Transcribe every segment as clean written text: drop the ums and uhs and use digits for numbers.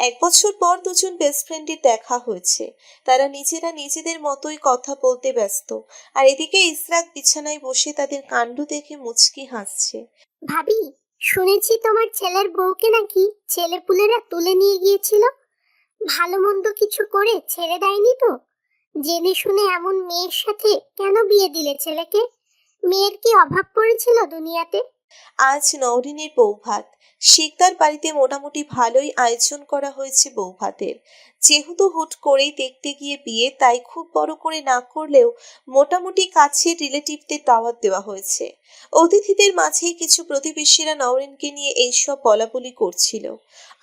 1 বছর পর দুজন বেস্ট ফ্রেন্ডের দেখা হয়েছে। তারা নিজেরা নিজেদের মতোই কথা বলতে ব্যস্ত। আর এদিকে ইসরাক বিছানায় বসে তাদের কাণ্ড দেখে মুচকি হাসছে। ভাবি, শুনেছি তোমার ছেলের বউকে নাকি ছেলেপুলেরা তুলে নিয়ে গিয়েছিল। ভালো মন্দ কিছু করে ছেড়ে দেয়নি তো? জেনে শুনে এমন মেয়ের সাথে কেন বিয়ে দিলে ছেলেকে? মেয়ের কি অভাব পড়েছিল দুনিয়াতে? আজ নওরিনের বৌভাত। শিকদার বাড়িতে মোটামুটি ভালোই আয়োজন করা হয়েছে বৌভাতের। যেহেতু হুট করেই দেখতে গিয়ে বিয়ে, তাই খুব বড় করে না করলেও মোটামুটি কাছের রিলেটিভদের দাওয়াত দেওয়া হয়েছে। অতিথিদের মাঝেই কিছু প্রতিবেশীরা নওরিনকে নিয়ে এইসব বলাবলি করছিল।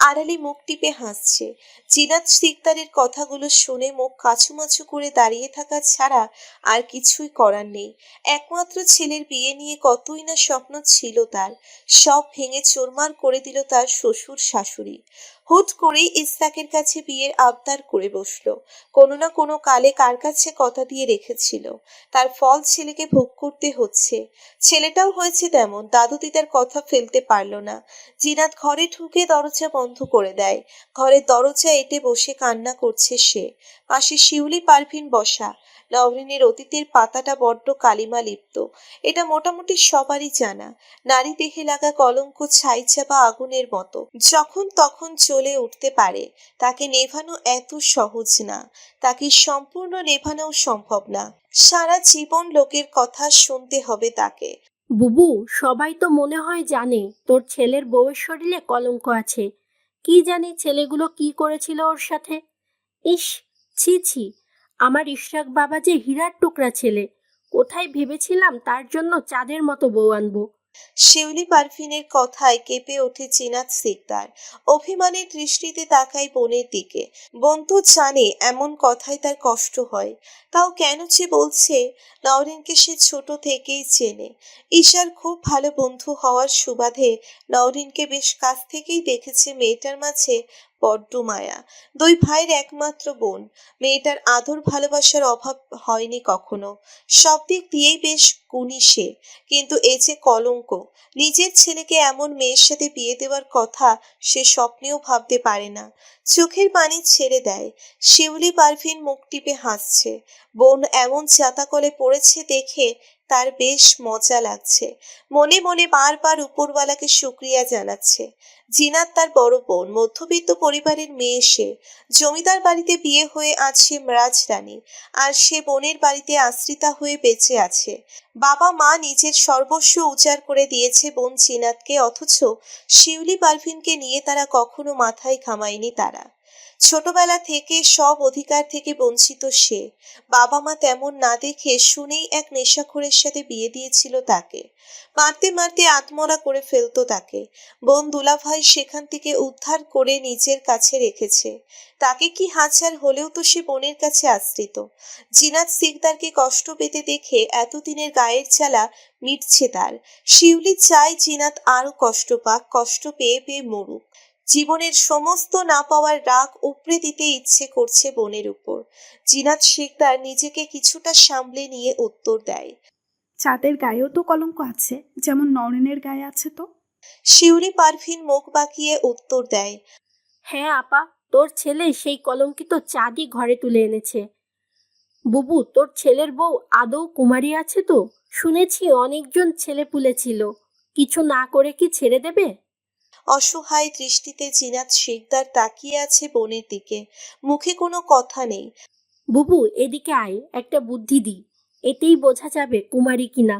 আড়ালে মুখ টিপে হাসছে। জিনাত শিকদারের কথাগুলো শুনে মুখ কাছুমাছু করে দাঁড়িয়ে থাকা ছাড়া আর কিছুই করার নেই। একমাত্র ছেলের বিয়ে নিয়ে কতই না স্বপ্ন ছিল তার, সব ভেঙে চুরমার করে দিল তার শ্বশুর শাশুড়ি। হুট করেই ইসরাকের কাছে বিয়ের আবদার করে বসলো। কোনো না কোনো কালে কার কাছে কথা দিয়ে রেখেছিল, তার ফল ছেলেকে ভোগ করতে হচ্ছে। ছেলেটাও হয়েছে তেমন, দাদু দিদার কথা ফেলতে পারল না। জিনাত ঘরে ঢুকে দরজা বন্ধ করে দেয়। ঘরের দরজা এঁটে বসে কান্না করছে সে। পাশে শিউলি পারভিন বসা। নওরিনের অতীতের পাতাটা বড্ড কালিমা লিপ্ত, এটা মোটামুটি সবারই জানা। নারী দেহে লাগা কলঙ্ক ছাই চাপা আগুনের মতো, যখন তখন জ্বলে উঠতে পারে। তাকে নেভানো এত সহজ না, তাকে সম্পূর্ণ নেভানোও সম্ভব না। সারা জীবন লোকের কথা শুনতে হবে তাকে। বুবু, সবাই তো মনে হয় জানে তোর ছেলের বউয়ের শরীরে কলঙ্ক আছে। কি জানি ছেলেগুলো কি করেছিল ওর সাথে। ইস, ছি ছি, আমার ইশরাক বাবা যে হীরার টুকরা ছেলে। কোথায় ভেবেছিলাম তার জন্য চাঁদের মতো বউ আনবো। শিউলি পারভিনের কথায় কেঁপে ওঠে জিনাত সিকদার। অভিমানের দৃষ্টিতে তাকায় বোনের দিকে। বোন তো জানে এমন কথায় তার কষ্ট হয়, তাও কেন যে বলছে। নওরিনকে সে ছোট থেকেই চেনে। ঈশার খুব ভালো বন্ধু হওয়ার সুবাদে নওরিনকে বেশ কাছ থেকেই দেখেছে। মেয়েটার মাঝে বড্ড মায়া। দুই ভাইয়ের একমাত্র বোন, মেয়েটার আদর ভালোবাসার অভাব হয়নি কখনো। সব দিক দিয়েই বেশ গুণী সে। কিন্তু এই যে কলঙ্ক, নিজের ছেলেকে এমন মেয়ের সাথে বিয়ে দেওয়ার কথা সে স্বপ্নেও ভাবতে পারে না। চোখের পানি ছেড়ে দেয়। শিউলি পারভিন মুখ টিপে হাসছে। বোন এমন চাতাকলে পড়েছে দেখে তার বেশ মজা লাগছে। মনে মনে বারবার উপরওয়ালাকে শুক্রিয়া জানাচ্ছে। জিনাত তার বড় বোন, মধ্যবিত্ত পরিবারের মেয়ে সে। জমিদার বাড়িতে বিয়ে হয়ে আছে রাজরানী, আর সে বোনের বাড়িতে আশ্রিতা হয়ে বেঁচে আছে। বাবা মা নিজের সর্বস্ব উজাড় করে দিয়েছে বোন জিনাতকে, অথচ শিউলি পারভিনকে নিয়ে তারা কখনো মাথায় ঘামায়নি তারা। ছোটবেলা থেকে সব অধিকার থেকে বঞ্চিত সে। বাবা মা তেমন না দেখে শুনেই এক নেশাখোরের সাথে বিয়ে দিয়েছিল তাকে। মারতে মারতে আত্মরা করে ফেলতো তাকে। বোন দুলাভাই সেখান থেকে উদ্ধার করে নিজের কাছে রেখেছে তাকে। কি হাজার হলেও তো সে বোনের কাছে আশ্রিত। জিনাত সিকদারকে কষ্ট পেতে দেখে এতদিনের গায়ের জ্বালা মিটছে তার। শিউলি চায় জিনাত আরো কষ্ট পাক, কষ্ট পেয়ে পেয়ে মরুক। জীবনের সমস্ত না পাওয়ার রাগ উপড়ে দিতে ইচ্ছে করছে বোনের উপর। জিনাত শিকদার নিজেকে কিছুটা সামলে নিয়ে উত্তর দেয়। চাঁদের গায়েও তো কলঙ্ক আছে, যেমন নরেনের গায়ে আছে তো। শিউলি পারভিন মুখ বাঁকিয়ে উত্তর দেয়। হ্যাঁ আপা, তোর ছেলে সেই কলঙ্কিত চাঁদই ঘরে তুলে এনেছে। বুবু, তোর ছেলের বউ আদৌ কুমারী আছে তো? শুনেছি অনেকজন ছেলে পুলে ছিল, কিছু না করে কি ছেড়ে দেবে? অসহায় দৃষ্টিতে জিনাত শিকদার তাকিয়ে আছে বোনের দিকে। মুখে কোনো কথা নেই। বুবু, এদিকে আয়, একটা বুদ্ধি দি, এতেই বোঝা যাবে কুমারী কিনা।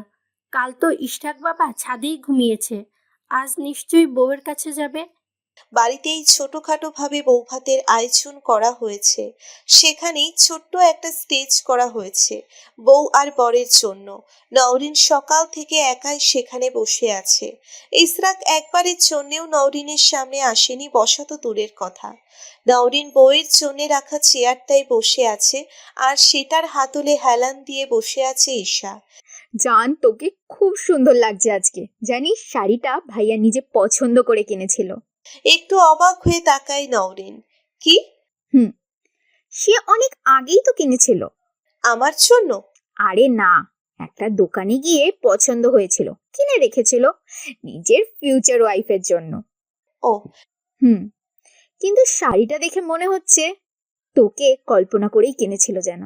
কাল তো ইশরাক বাবা ছাদেই ঘুমিয়েছে, আজ নিশ্চয়ই বউয়ের কাছে যাবে। বাড়িতেই ছোটখাটো ভাবে বৌভাতের আয়োজন করা হয়েছে। সেখানেই ছোট্ট একটা স্টেজ করা হয়েছে বউ আর বরের জন্য। নওরিন সকাল থেকে একাই সেখানে বসে আছে। ইসরাক একবারের জন্যেও নওরিনের সামনে আসেনি, বসা তো দূরের কথা। নওরিন বউয়ের জন্য রাখা চেয়ারটায় বসে আছে, আর সেটার হাতলে হেলান দিয়ে বসে আছে ঈশা। জান, তোকে খুব সুন্দর লাগছে আজকে। জানিস, শাড়িটা ভাইয়া নিজে পছন্দ করে কিনেছিল। একটু অবাক হয়ে তাকায় নওরিন। কি? হুম, সে অনেক আগেই তো কিনেছিল। আমার জন্য? আরে না, একটা দোকানে গিয়ে পছন্দ হয়েছিল, কিনে রেখেছিল নিজের ফিউচার ওয়াইফের জন্য। ও। হুম, কিন্তু শাড়িটা দেখে মনে হচ্ছে তোকে কল্পনা করেই কিনেছিল যেন।